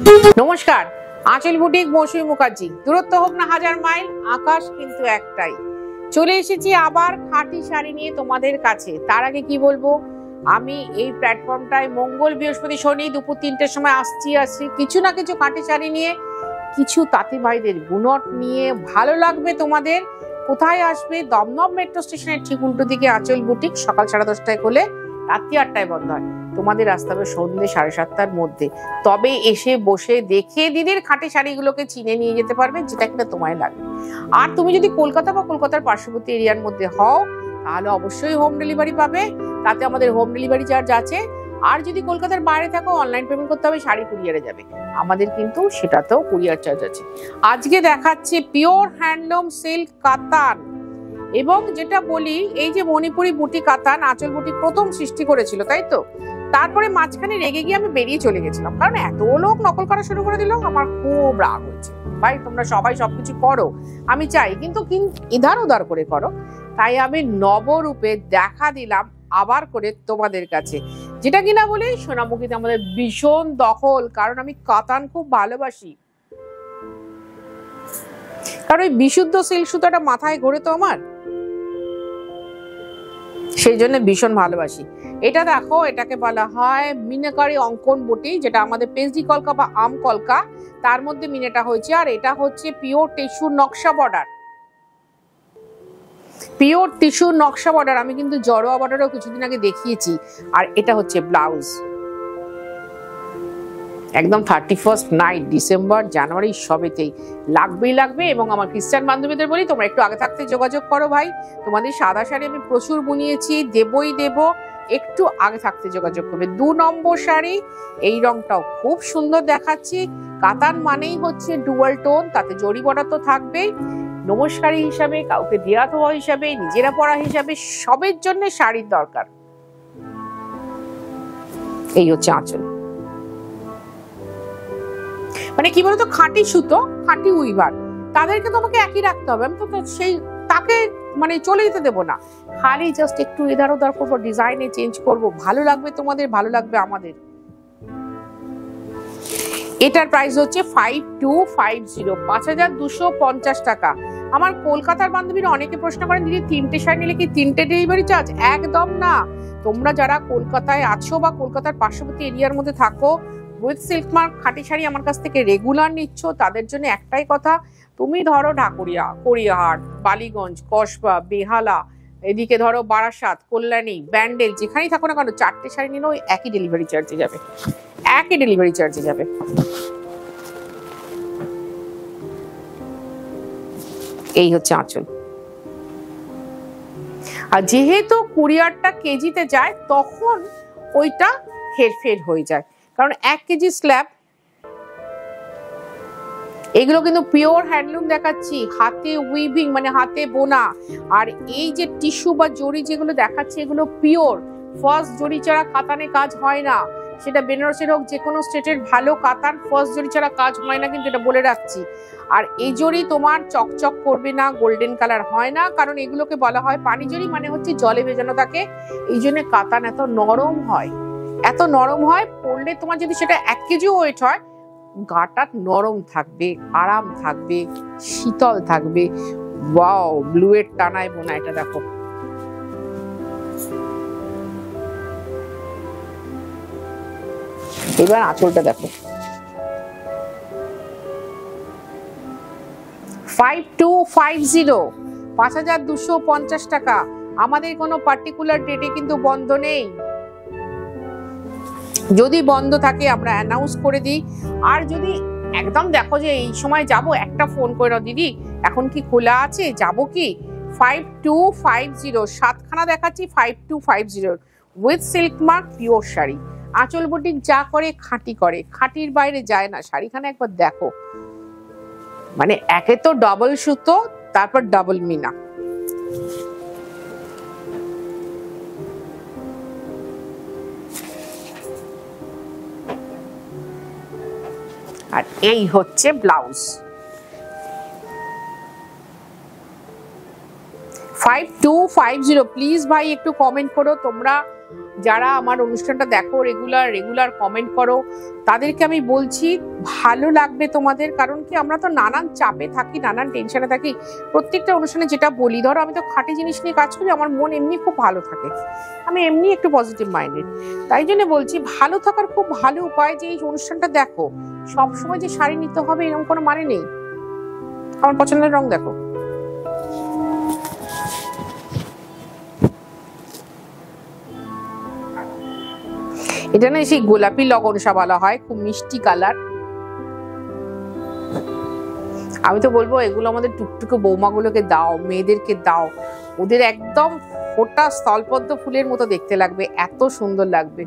নমস্কার, আঁচল বুটিক মৌসুমী মুখার্জি। দূরত্ব হোক না 1000 মাইল, আকাশ কিন্তু একটাই। চলে এসেছি আবার খাঁটি শাড়ি নিয়ে তোমাদের কাছে। তার আগে কি বলবো, আমি এই প্ল্যাটফর্মটায় মঙ্গল, বৃহস্পতি, শনি দুপুর 3টের সময় আসছি কিছু না কিছু খাঁটি শাড়ি নিয়ে, কিছু তাঁতি ভাইদের বুনট নিয়ে। ভালো লাগবে তোমাদের। কোথায় আসবে? দমদম মেট্রো স্টেশনের ঠিক উল্টো দিকে আঁচল বুটিক। সকাল 10:30টায় খোলে, রাত্রি 8টায় বন্ধ হয়। তোমাদের আসতে হবে সন্ধ্যে 7:30টার মধ্যে। তবে এসে বসে দেখে দিদির খাঁটি শাড়িগুলোকে চিনে নিয়ে যেতে পারবে, যেটা কিনা তোমায় লাগবে। আর তুমি যদি কলকাতা বা কলকাতার পার্শ্ববর্তী এরিয়ার মধ্যে হও, তাহলে অবশ্যই হোম ডেলিভারি পাবে। তাতে আমাদের হোম ডেলিভারি চার্জ আছে। আর যদি কলকাতার বাইরে থাকো, অনলাইন পেমেন্ট করতে হবে, শাড়ি কুরিয়ারে যাবে। আমাদের কিন্তু সেটাতেও কুরিয়ার চার্জ আছে। আজকে দেখাচ্ছে পিওর হ্যান্ডলুম সিল্ক কাতান। এবং যেটা বলি, এই যে মণিপুরি বুটি কাতান আঁচল বুটি প্রথম সৃষ্টি করেছিল, তাই তো? তারপরে মাঝখানে রেগে গিয়ে আমি বেরিয়ে চলে গেছিলাম, কারণ এত লোক নকল করা শুরু করে দিল। আমার খুব রাগ হয়েছে। ভাই, তোমরা সবাই সবকিছু করো, আমি চাই, কিন্তু ইধার উধার করে করো। তাই আমি নবরূপে দেখা দিলাম আবার করে তোমাদের কাছে, যেটা কিনা বলি সোনামুখীতে আমাদের ভীষণ দখল। কারণ আমি কাতান খুব ভালোবাসি, কারণ ওই বিশুদ্ধ সিল্ক সুতাটা মাথায় ঘোরে তো আমার, সেই জন্য ভীষণ ভালোবাসি। এটা দেখো, এটাকে বলা হয় মিনাকারি অঙ্কন বুটি, যেটা আমাদের পেজডি কলকা বা আম কলকা, তার মধ্যে মিনেটা হয়েছে। আর এটা হচ্ছে পিওর টিস্যু নকশা বর্ডার। পিওর টিস্যু নকশা বর্ডার আমি কিন্তু জড়োয়া বর্ডারও কিছুদিন আগে দেখিয়েছি। আর এটা হচ্ছে ব্লাউজ। একদম 31st নাইট, ডিসেম্বর জানুয়ারি সবেতেই লাগবে। এবং আমার খ্রিস্টান বান্ধবীদের বলি, তোমরা একটু আগে থাকতে যোগাযোগ করো ভাই। তোমাদের সাদা শাড়ি আমি প্রচুর বুনিয়েছি, দেবই দেব। একটু আগে থাকতে যোগাযোগ করবে। 2 নম্বর শাড়ি, এই রংটাও খুব সুন্দর দেখাচ্ছি। কাতান মানেই হচ্ছে ডুয়াল টোন, তাতে জরি বর্ডার তো থাকবেই। নমস্কারী হিসাবে, কাউকে দেয়া দেওয়া হিসাবে, নিজেরা পরা হিসাবে, সবের জন্য শাড়ির দরকার। এই হচ্ছে আঁচল। মানে কি বলতো, খাঁটি সুতো, খাঁটি উইভার, তাদেরকে তোমাকে একই রাখতে হবে। আমি তো সেই তাকে মানে চলে যেতে দেবো না। খালি জাস্ট একটু এধার ওধার করবো, ডিজাইনে চেঞ্জ করব। ভালো লাগবে তোমাদের, ভালো লাগবে আমাদের। এটার প্রাইস হচ্ছে 5250, 5250 টাকা। আমার কলকাতার বান্ধবীরা অনেকে প্রশ্ন করেন, দিদি 3টে শাড়ি নিলে কি 3টে ডেলিভারি চার্জ? একদম না। তোমরা যারা কলকাতায় আছো বা কলকাতার পার্শ্ববর্তী এরিয়ার মধ্যে থাকো, উইথ সিল্ক মার্ক খাঁটি শাড়ি আমার কাছ থেকে রেগুলার নিচ্ছ, তাদের জন্য একটাই কথা, তুমি ধরো ঢাকুরিয়া, কড়িয়াহাট, বালিগঞ্জ, কসবা, বেহালা, এদিকে ধরো বারাসাত, কল্যাণী, ব্যান্ডেল, যেখানেই থাকো না কেন, 4টে শাড়ি নিলেও একই ডেলিভারি চার্জে যাবে, একই ডেলিভারি চার্জে যাবে। এই হচ্ছে আঁচল। আর যেহেতু কুরিয়ারটা কেজিতে যায়, তখন ওইটা হেরফের হয়ে যায়, কারণ 1 কেজি স্ল্যাব। এগুলো কিন্তু পিওর হ্যান্ডলুম দেখাচ্ছি, হাতে উইভিং মানে হাতে বোনা। আর এই যে টিস্যু বা জরি যেগুলো দেখাচ্ছি, এগুলো পিওর। ফার্স্ট জরি ছাড়া কাতানে কাজ হয় না। সেটা বেনারসের হোক, যে কোনো স্টেটের ভালো কাতান ফার্স্ট জরি ছাড়া কাজ হয় না, কিন্তু এটা বলে রাখছি। আর এই জরি তোমার চকচক করবে না, গোল্ডেন কালার হয় না, কারণ এগুলোকে বলা হয় পানি জরি, মানে হচ্ছে জলে ভেজানো থাকে। এই জন্য কাতান এত নরম হয়, এত নরম হয়। পরলে তোমার যদি সেটা 1 কেজি ওয়েট হয়, গাটা নরম থাকবে, আরাম থাকবে, শীতল থাকবে। ওয়াও, ব্লু এর টানায় বোনা। এটা দেখো, এবার আঁচলটা দেখো। 5250, 5250 টাকা। আমাদের কোনো পার্টিকুলার ডেটে কিন্তু বন্ধ নেই। যদি বন্ধ থাকে আমরা অ্যানাউন্স করে দিই। আর যদি একদম দেখো যে এই সময় যাব, একটা ফোন করে দাও, দিদি এখন কি খোলা আছে, যাব কি? 5250, 7খানা দেখাচ্ছি। 5250 with silk mark pure sari. আঁচল বুটিক যা করে খাঁটি করে, খাঁটির বাইরে যায় না। শাড়িখানে একবার দেখো, মানে একে তো ডবল সুতো, তারপর ডাবল মিনা। আর এই হচ্ছে ব্লাউজ। 5250। প্লিজ ভাই একটু কমেন্ট করো তোমরা। যারা আমার অনুষ্ঠানটা দেখো রেগুলার কমেন্ট করো, তাদেরকে আমি বলছি ভালো লাগবে তোমাদের। কারণ কি আমরা তো নানান চাপে থাকি, নানান টেনশনে থাকি। প্রত্যেকটা অনুষ্ঠানে যেটা বলি, ধরো আমি তো খাঁটি জিনিস নিয়ে কাজ করি, আমার মন এমনি খুব ভালো থাকে, আমি এমনি একটু পজিটিভ মাইন্ডেড। তাই জন্য বলছি ভালো থাকার খুব ভালো উপায় যে এই অনুষ্ঠানটা দেখো। সবসময় যে শাড়ি নিতে হবে এরকম কোনো মানে নেই। আমার পছন্দের রং দেখো, এটা না সেই গোলাপি লগনসা বলা হয়, খুব মিষ্টি কালার। আমি তো বলবো এগুলো আমাদের টুকটুকে বৌমাগুলোকে দাও, মেয়েদেরকে দাও, ওদের একদম ফোটা স্থলপদ্ম ফুলের মতো দেখতে লাগবে, এত সুন্দর লাগবে।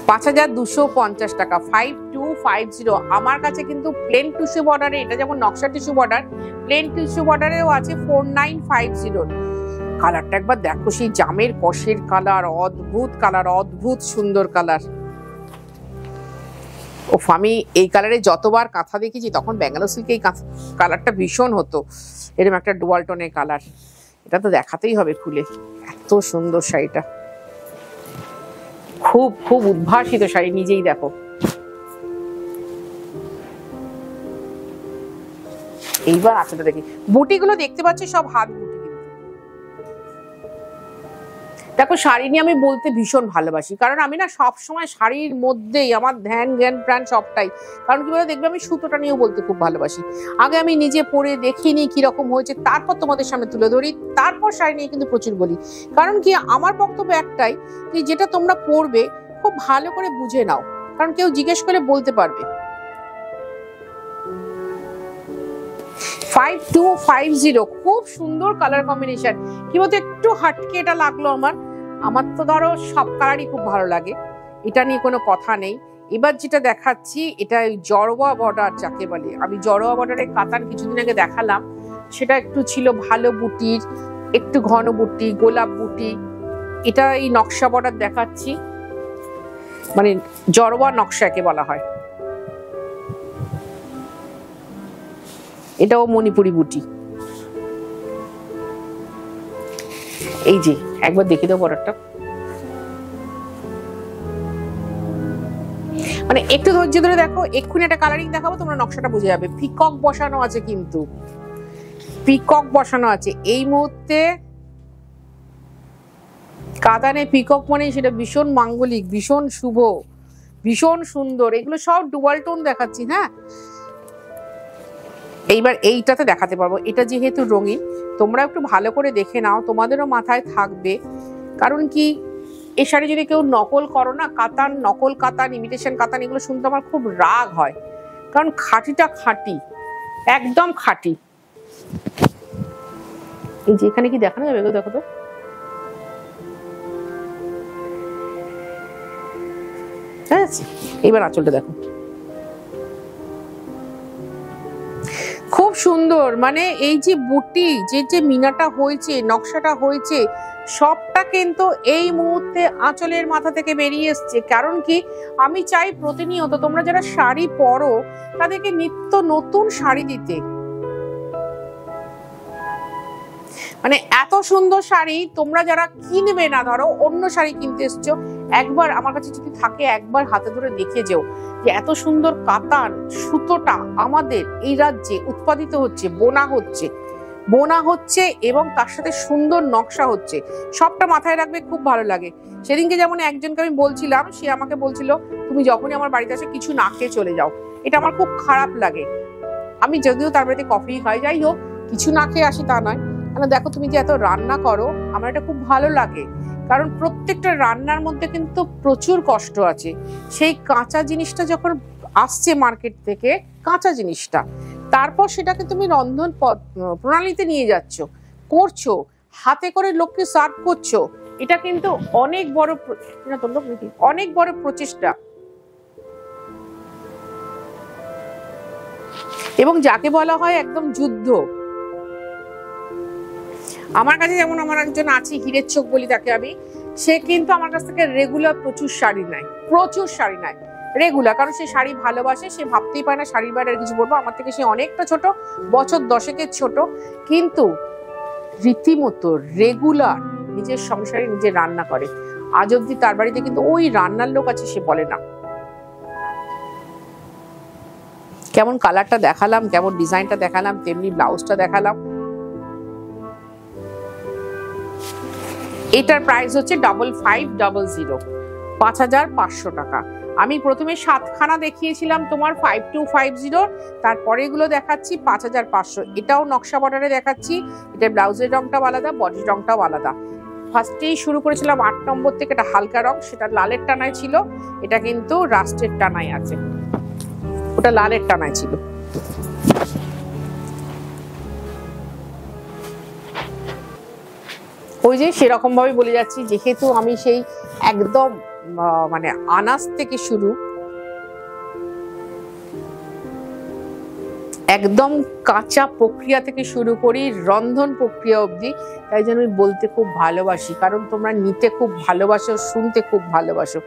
5250 টাকা, 5250। আমার কাছে কিন্তু প্লেন টিস্যু বর্ডারে, এটা যেমন নকশা টিস্যু বর্ডার, প্লেন টিস্যু বর্ডারেও আছে 4950। কালারটা একবার দেখো, সেই জামের কষের কালার, অদ্ভুত কালার, অদ্ভুত সুন্দর কালার। ওফ, আমি এই কালারে যতবার কাঁথা দেখেছি তখন ব্যাঙ্গালোর সিল্কে এই কালারটা ভীষণ হতো, এরকম একটা ডুয়াল টোনের কালার। এটা তো দেখাতেই হবে খুলে, এত সুন্দর শাড়িটা, খুব খুব উদ্ভাসিত শাড়ি, নিজেই দেখো। এইবার আঁচলটা দেখি, বুটিগুলো দেখতে পাচ্ছি সব হাত বুটি। দেখো শাড়ি নিয়ে আমি বলতে ভীষণ ভালোবাসি, কারণ আমি না সবসময় শাড়ির মধ্যেই আমার ধ্যান জ্ঞান প্রাণ সবটাই। কারণ কি বলে, দেখবে আমি সুতোটা নিয়েও বলতে খুব ভালোবাসি। আগে আমি নিজে পরে দেখিনি কিরকম হয়েছে, তারপর তোমাদের সামনে তুলে ধরি, তারপর শাড়ি নিয়ে কিন্তু প্রচুর বলি। কারণ কি আমার বক্তব্য একটাই, যে যেটা তোমরা পরবে খুব ভালো করে বুঝে নাও, কারণ কেউ জিজ্ঞেস করে বলতে পারবে। 5250, খুব সুন্দর কালার কম্বিনেশন। কি বলতো, একটু হাটকে এটা লাগলো আমার তো ধরো সব কালারই খুব ভালো লাগে, এটা নিয়ে কোনো কথা নেই। এবার যেটা দেখাচ্ছি, এটা জড়োয়া বর্ডার যাকে বলে। আমি জড়োয়া বর্ডারের কাতান কিছুদিন আগে দেখালাম, সেটা একটু ছিল ভালো বুটির, একটু ঘন বুটি, গোলাপ বুটি। এটা এই নকশা বর্ডার দেখাচ্ছি, মানে জড়োয়া নকশাকে বলা হয়। এটাও মণিপুরি বুটি। এই যে একবার দেখে দাও বর্ডারটা, মানে একটু ধৈর্য ধরে দেখো, এক্ষুনি একটা কালারিং দেখাবো, তোমরা নকশাটা বুঝে যাবে। পিকক বসানো আছে, কিন্তু পিকক বসানো আছে এই মুহূর্তে। কাতানে পিকক মানে সেটা ভীষণ মাঙ্গলিক, ভীষণ শুভ, ভীষণ সুন্দর। এগুলো সব ডুয়াল টোন দেখাচ্ছি। হ্যাঁ, এইবার এইটাতে দেখাতে পারবো। এটা যেহেতু রঙিন, তোমরা একটু ভালো করে দেখে নাও, তোমাদেরও মাথায় থাকবে। কারণ কি, এই শাড়ি যদি কেউ নকল করো না, কাতান, নকল কাতান, ইমিটেশন কাতান, এগুলো শুনতে আমার খুব রাগ হয়। কারণ খাঁটিটা খাঁটি, একদম খাঁটি। এই যে এখানে কি দেখানো যাবে, দেখো তো। হ্যাঁ, এইবার আঁচলটা দেখো, খুব সুন্দর। মানে এই যে বুটি, যে মিনাটা হয়েছে, নকশাটা হয়েছে, সবটা কিন্তু এই মুহূর্তে আঁচলের মাথা থেকে বেরিয়ে এসছে। কারণ কি, আমি চাই প্রতিনিয়ত তোমরা যারা শাড়ি পরো তাদেরকে নিত্য নতুন শাড়ি দিতে। মানে এত সুন্দর শাড়ি তোমরা যারা কিনবে না, ধরো অন্য শাড়ি কিনতে এসছো, একবার আমার কাছে যদি থাকে, একবার হাতে ধরে দেখে যেও যে এত সুন্দর কাতান সুতোটা আমাদের এই রাজ্যে উৎপাদিত হচ্ছে, বোনা হচ্ছে এবং তার সাথে সুন্দর নকশা হচ্ছে। সবটা মাথায় রাখবে, খুব ভালো লাগে। সেদিনকে যেমন একজনকে আমি বলছিলাম, সে আমাকে বলছিল তুমি যখনই আমার বাড়িতে আসে কিছু না খেয়ে চলে যাও। এটা আমার খুব খারাপ লাগে। আমি যদিও তার বাড়িতে কফি খাই, যাই হোক, কিছু না খেয়ে আসি তা নয়। কেন, দেখো তুমি যে এত রান্না করো, আমার এটা খুব ভালো লাগে। কারণ প্রত্যেকটা রান্নার মধ্যে কিন্তু প্রচুর কষ্ট আছে। সেই কাঁচা জিনিসটা যখন আসছে মার্কেট থেকে, কাঁচা জিনিসটা, তারপর সেটাকে তুমি রন্ধন প্রণালীতে নিয়ে যাচ্ছ, করছো, হাতে করে লোককে সার্ভ করছো। এটা কিন্তু অনেক বড় প্রচেষ্টা। এবং যাকে বলা হয় একদম যুদ্ধ। আমার কাছে যেমন আমার একজন আছে, হীরের চোখ বলি তাকে আমি, সে কিন্তু আমার কাছ থেকে রেগুলার প্রচুর শাড়ি নেয় রেগুলার। কারণ সে শাড়ি ভালোবাসে, সে ভাবতেই পারে না শাড়ির বাইরে কিছু বলবো। আমার থেকে সে অনেকটা ছোট, বছর 10-এর ছোট, কিন্তু রীতিমতো রেগুলার নিজের সংসারে নিজে রান্না করে, আজ অব্দি তার বাড়িতে কিন্তু ওই রান্নার লোক আছে সে বলে না। কেমন কালারটা দেখালাম, কেমন ডিজাইনটা দেখালাম, তেমনি ব্লাউজটা দেখালাম। এটার প্রাইস হচ্ছে 5500, 5500 টাকা। আমি প্রথমে 7খানা দেখিয়েছিলাম তোমার 5250, তারপরে এগুলো দেখাচ্ছি 5500। এটাও নকশা বর্ডারে দেখাচ্ছি, এটা ব্লাউজের রংটাও আলাদা, বডির রংটাও আলাদা। ফার্স্টেই শুরু করেছিলাম 8 নম্বর থেকে, এটা হালকা রং, সেটা লালের টানায় ছিল, এটা কিন্তু রাস্টের টানায় আছে, ওটা লালের টানায় ছিল। ওই যে সেরকম ভাবে বলে যাচ্ছি, যেহেতু আমি সেই একদম মানে আনাজ থেকে শুরু, একদম কাঁচা প্রক্রিয়া থেকে শুরু করি রন্ধন প্রক্রিয়া অবধি, তাই জন্য আমি বলতে খুব ভালোবাসি, কারণ তোমরা নিতে খুব ভালোবাসো, শুনতে খুব ভালোবাসো।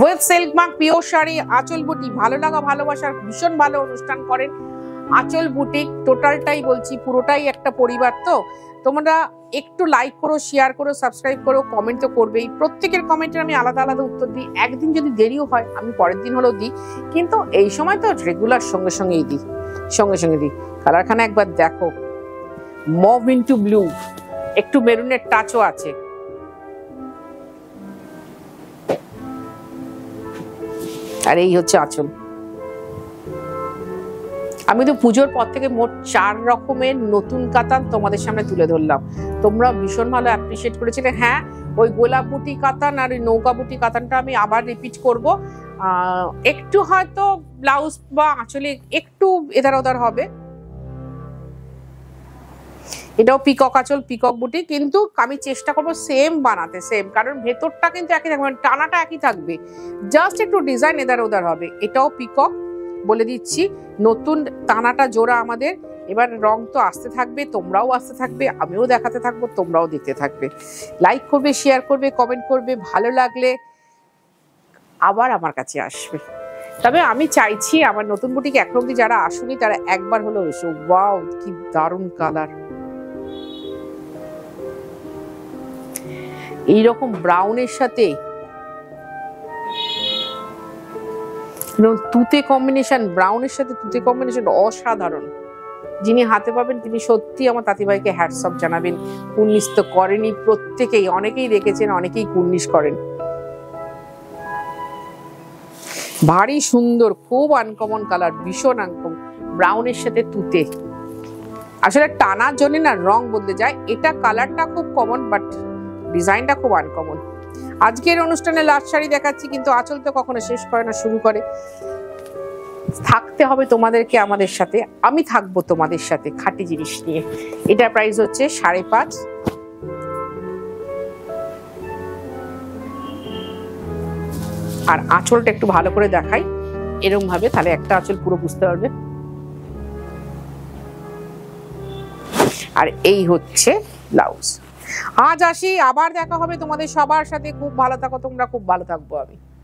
With silk mark pure sari, আঁচল বুটিক, ভালো লাগা ভালোবাসার ভীষণ ভালো অনুষ্ঠান করেন আঁচল বুটিক। টোটালটাই বলছি, পুরোটাই একটা পরিবার। তো তোমরা একটু লাইক করো, শেয়ার করো, সাবস্ক্রাইব করো, কমেন্ট তো করবেই। প্রত্যেকের কমেন্টের আমি আলাদা আলাদা উত্তর দিই, একদিন যদি দেরিও হয় আমি পরের দিন হলেও দিই, কিন্তু এই সময় তো রেগুলার সঙ্গে সঙ্গেই দিই, সঙ্গে সঙ্গে দিই। কালারখানা একবার দেখো, মভ ইন্টু ব্লু, একটু মেরুনের টাচও আছে। আর এই হচ্ছে আঁচল। আমি তো পুজোর পর থেকে মোট 4 রকমের নতুন কাতান তোমাদের সামনে তুলে ধরলাম, তোমরা ভীষণ ভালো অ্যাপ্রিসিয়েট করেছিলে। হ্যাঁ, ওই গোলাপ বুটি কাতান আর ওই নৌকা বুটি কাতানটা আমি আবার রিপিট করব, একটু হয়তো ব্লাউজ বা আঁচলে একটু এধার ওধার হবে। এটাও পিকক আঁচল, পিকক বুটি, কিন্তু আমি চেষ্টা করবো সেম বানাতে, সেম, কারণ ভেতরটা কিন্তু একই থাকবে, টানাটা একই থাকবে, জাস্ট একটু ডিজাইন এধার ওধার হবে। এটাও পিকক, বলে দিচ্ছি, নতুন টানাটা জোড়া আমাদের। এবার রং তো আসতে থাকবে, তোমরাও আসতে থাকবে, আমিও দেখাতে থাকবো, তোমরাও দেখতে থাকবে। লাইক করবে, শেয়ার করবে, কমেন্ট করবে, ভালো লাগলে আবার আমার কাছে আসবে। তবে আমি চাইছি আমার নতুন বুটিক এখন অব্দি যারা আসুনি তারা একবার হলেও এসো। ওয়াও, কি দারুণ কালার! এইরকম ব্রাউনের সাথে তুতে কম্বিনেশন, ব্রাউনের সাথে তুতে কম্বিনেশন অসাধারণ। যিনি হাতে পাবেন তিনি সত্যি আমার তাঁতিভাইকে হ্যাটস অফ জানাবেন। কুর্নিশ তো করেনি প্রত্যেকেই, অনেকেই রেখেছেন, অনেকেই কুর্নিশ করেন। ভারী সুন্দর, খুব আনকমন কালার, ভীষণ আনকমন, ব্রাউনের সাথে তুতে। আসলে টানার জন্য না রং বদলে যায়, এটা কালারটা খুব কমন বাট ডিজাইনটা খুব আনকমন। আজকের অনুষ্ঠানে লাস্ট শাড়ি দেখাচ্ছি, কিন্তু আঁচল তো কখনো শেষ করে না, শুরু করে। থাকতে হবে তোমাদেরকে আমাদের সাথে, আমি থাকবো তোমাদের সাথে খাঁটি জিনিস নিয়ে। এটা প্রাইস হচ্ছে 5.5। আর আঁচলটা একটু ভালো করে দেখাই এরকম ভাবে, তাহলে একটা আঁচল পুরো বুঝতে পারবে। আর এই হচ্ছে ব্লাউজ। আজ আসি, আবার দেখা হবে তোমাদের সবার সাথে। খুব ভালো থাকো তোমরা, খুব ভালো থাকবো আমি।